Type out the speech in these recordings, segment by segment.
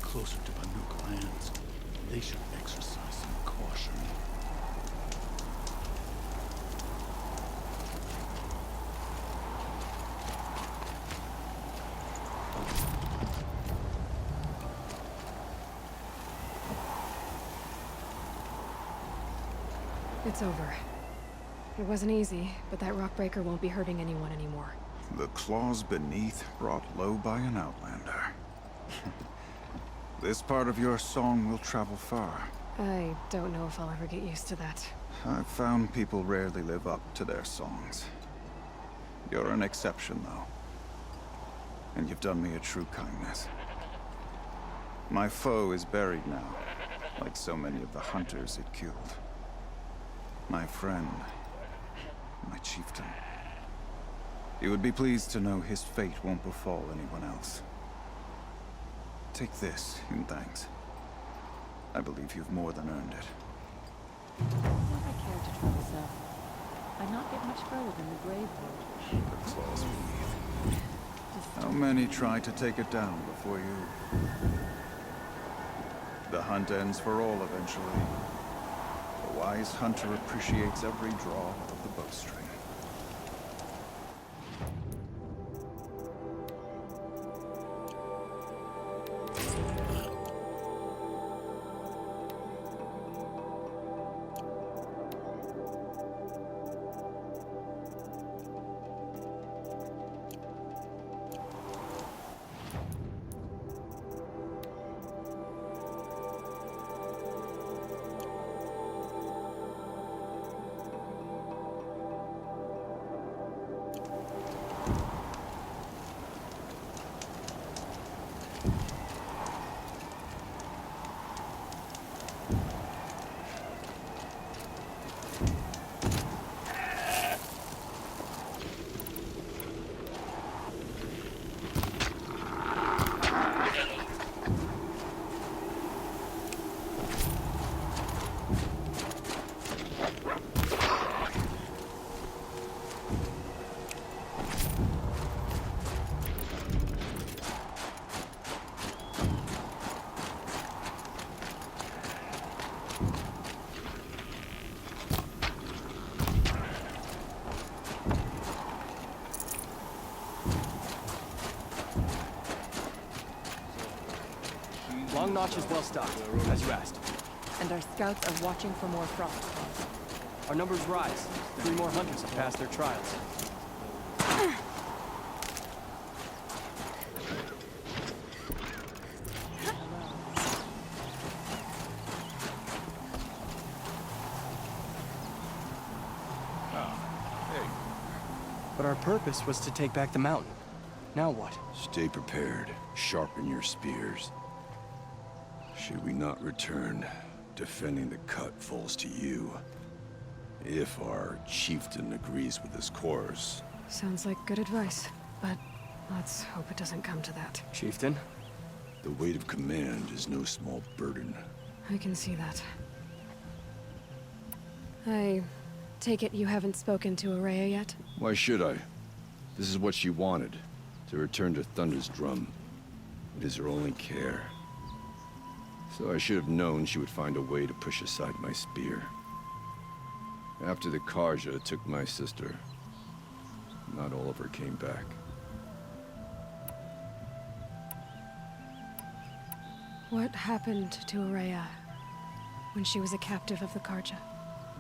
closer to Banuk lands. They should exercise some caution. It's over. It wasn't easy, but that rockbreaker won't be hurting anyone anymore. The claws beneath brought low by an outlander. This part of your song will travel far. I don't know if I'll ever get used to that. I've found people rarely live up to their songs. You're an exception, though. And you've done me a true kindness. My foe is buried now, like so many of the hunters it killed. My friend, my chieftain. You would be pleased to know his fate won't befall anyone else. Take this in thanks. I believe you've more than earned it. Not I care to travel south. I not get much further than the grave road. The claws beneath. How many try to take it down before you? The hunt ends for all eventually. The wise hunter appreciates every draw of the bowstring. Long Notch is well stocked, as you asked. And our scouts are watching for more frost. Our numbers rise. 3 more hunters have passed their trials. But our purpose was to take back the mountain. Now what? Stay prepared. Sharpen your spears. Should we not return, defending the cut falls to you. If our chieftain agrees with this course. Sounds like good advice, but let's hope it doesn't come to that. Chieftain? The weight of command is no small burden. I can see that. I take it you haven't spoken to Araya yet? Why should I? This is what she wanted, to return to Thunder's Drum. It is her only care. So I should have known she would find a way to push aside my spear. After the Karja took my sister, not all of her came back. What happened to Araya when she was a captive of the Karja?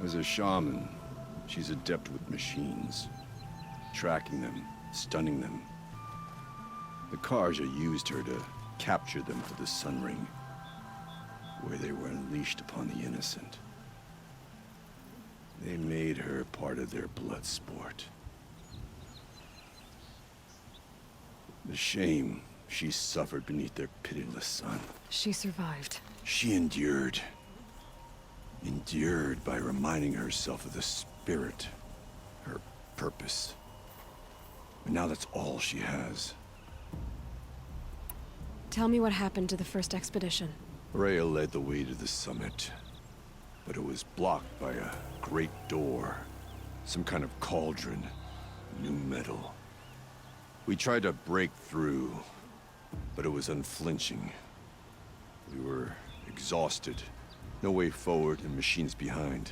As a shaman, she's adept with machines. Tracking them, stunning them. The Karja used her to capture them for the Sun Ring, where they were unleashed upon the innocent. They made her part of their blood sport. The shame she suffered beneath their pitiless sun. She survived. She endured. Endured by reminding herself of the spirit, her purpose. But now that's all she has. Tell me what happened to the first expedition. Rhea led the way to the summit, but it was blocked by a great door. Some kind of cauldron, new metal. We tried to break through, but it was unflinching. exhausted. No way forward and machines behind.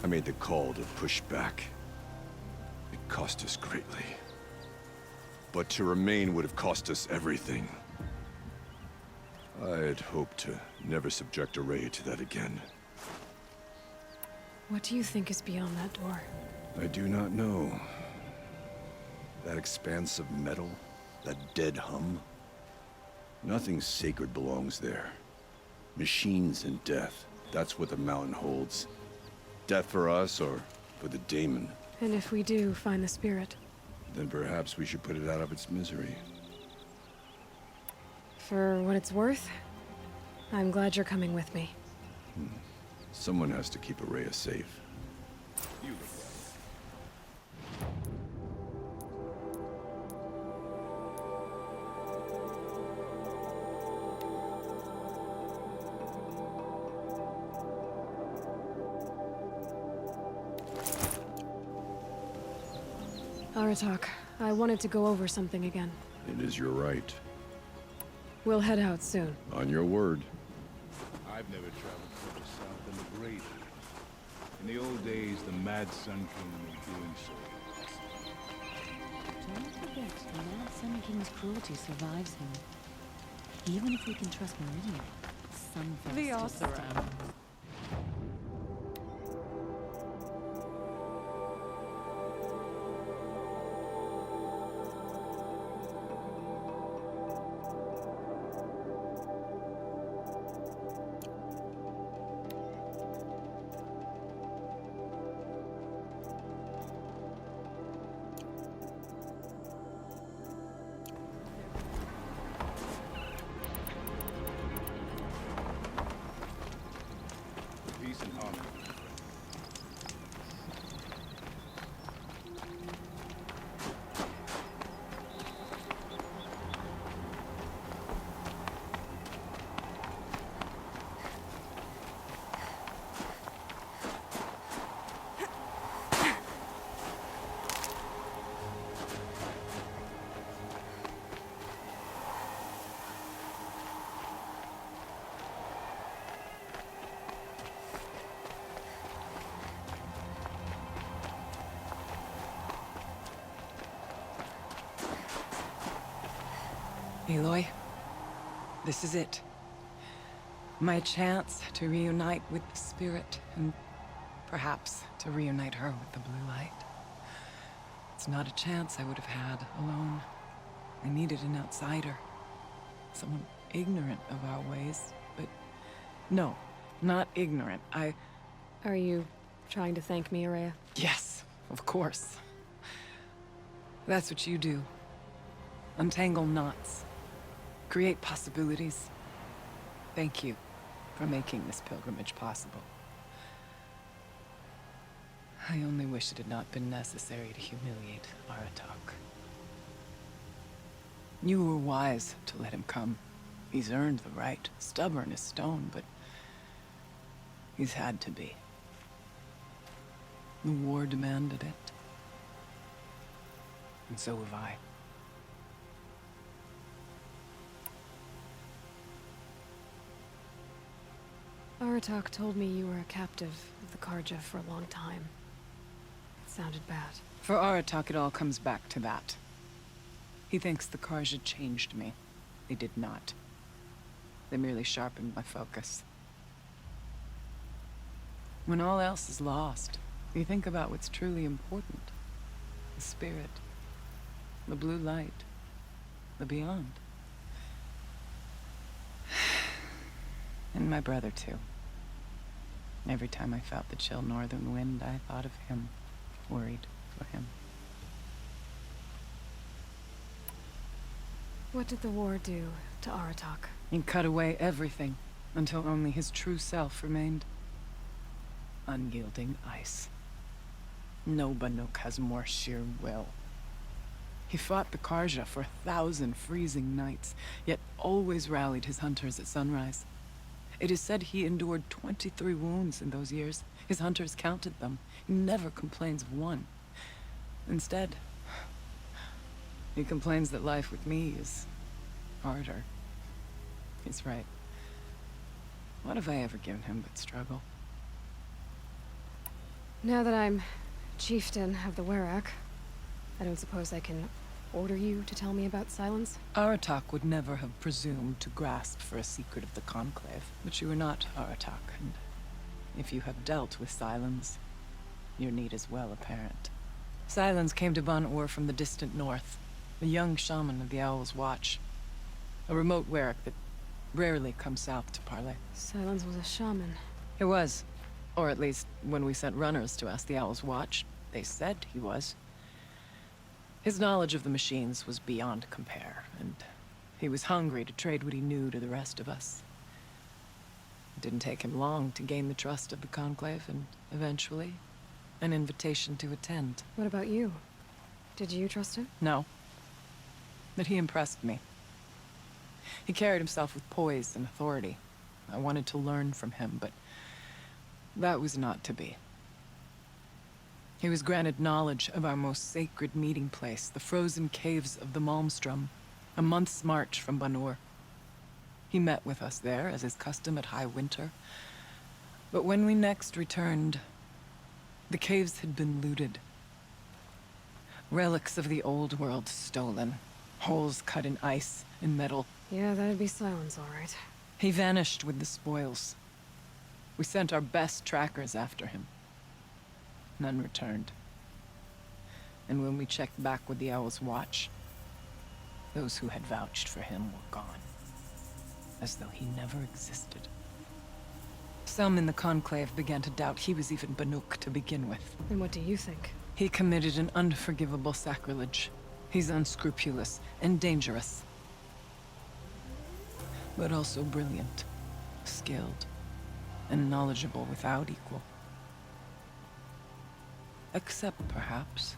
I made the call to push back. It cost us greatly. But to remain would have cost us everything. I had hoped to never subject Araya to that again. What do you think is beyond that door? I do not know. That expanse of metal, that dead hum. Nothing sacred belongs there. Machines and death, that's what the mountain holds. Death for us or for the daemon. And if we do find the spirit? Then perhaps we should put it out of its misery. For what it's worth, I'm glad you're coming with me. Someone has to keep Araya safe. Aratak, I wanted to go over something again. It is your right. We'll head out soon. On your word. I've never traveled further south than the Great. In the old days, the Mad Sun King was doing so. Don't forget, the Mad Sun King's cruelty survives him. Even if we can trust Meridian, Sunfall still sits around. Peace and harmony. Aloy, this is it. My chance to reunite with the Spirit, and perhaps to reunite her with the Blue Light. It's not a chance I would have had alone. I needed an outsider. Someone ignorant of our ways, but no, not ignorant. Are you trying to thank me, Araya? Yes, of course. That's what you do. Untangle knots. Create possibilities. Thank you for making this pilgrimage possible. I only wish it had not been necessary to humiliate Aratak. You were wise to let him come. He's earned the right. Stubborn as stone, but he's had to be. The war demanded it. And so have I. Aratak told me you were a captive of the Carja for a long time. It sounded bad. For Aratak, it all comes back to that. He thinks the Carja changed me. They did not. They merely sharpened my focus. When all else is lost, you think about what's truly important. The Spirit. The Blue Light. The Beyond. And my brother, too. Every time I felt the chill northern wind, I thought of him. Worried for him. What did the war do to Aratak? He cut away everything, until only his true self remained. Unyielding ice. No Banuk has more sheer will. He fought the Carja for 1,000 freezing nights, yet always rallied his hunters at sunrise. It is said he endured 23 wounds in those years. His hunters counted them. He never complains of one. Instead, he complains that life with me is harder. He's right. What have I ever given him but struggle? Now that I'm chieftain of the Werak, I don't suppose I can order you to tell me about Silence? Aratak would never have presumed to grasp for a secret of the Conclave. But you are not Aratak, and if you have dealt with Silence, your need is well apparent. Silence came to Ban-Ur from the distant north, a young shaman of the Owl's Watch. A remote Werak that rarely comes south to parley. Silence was a shaman. He was. Or at least, when we sent runners to ask the Owl's Watch, they said he was. His knowledge of the machines was beyond compare, and he was hungry to trade what he knew to the rest of us. It didn't take him long to gain the trust of the Conclave, and eventually, an invitation to attend. What about you? Did you trust him? No. But he impressed me. He carried himself with poise and authority. I wanted to learn from him, but that was not to be. He was granted knowledge of our most sacred meeting place, the frozen caves of the Malmstrom, a month's march from Ban-Ur. He met with us there, as is custom at High Winter. But when we next returned, the caves had been looted. Relics of the old world stolen. Holes cut in ice and metal. Yeah, that'd be Silence, all right. He vanished with the spoils. We sent our best trackers after him. None returned. And when we checked back with the Owl's Watch, those who had vouched for him were gone. As though he never existed. Some in the Conclave began to doubt he was even Banuk to begin with. And what do you think? He committed an unforgivable sacrilege. He's unscrupulous and dangerous. But also brilliant, skilled, and knowledgeable without equal. Except, perhaps,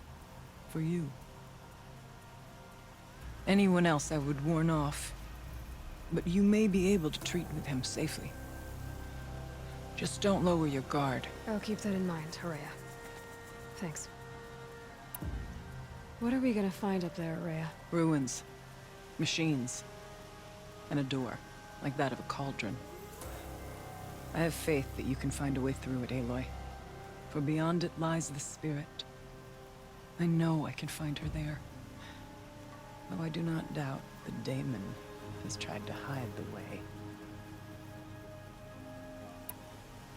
for you. Anyone else I would warn off, but you may be able to treat with him safely. Just don't lower your guard. I'll keep that in mind, Horea. Thanks. What are we gonna find up there, Horea? Ruins, machines, and a door, like that of a cauldron. I have faith that you can find a way through it, Aloy. For beyond it lies the spirit. I know I can find her there. Though I do not doubt that Daemon has tried to hide the way.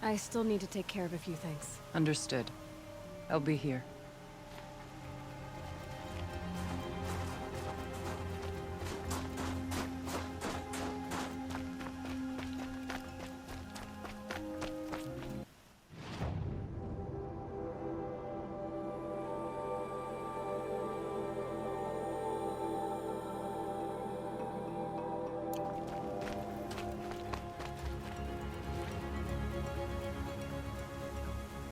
I still need to take care of a few things. Understood. I'll be here.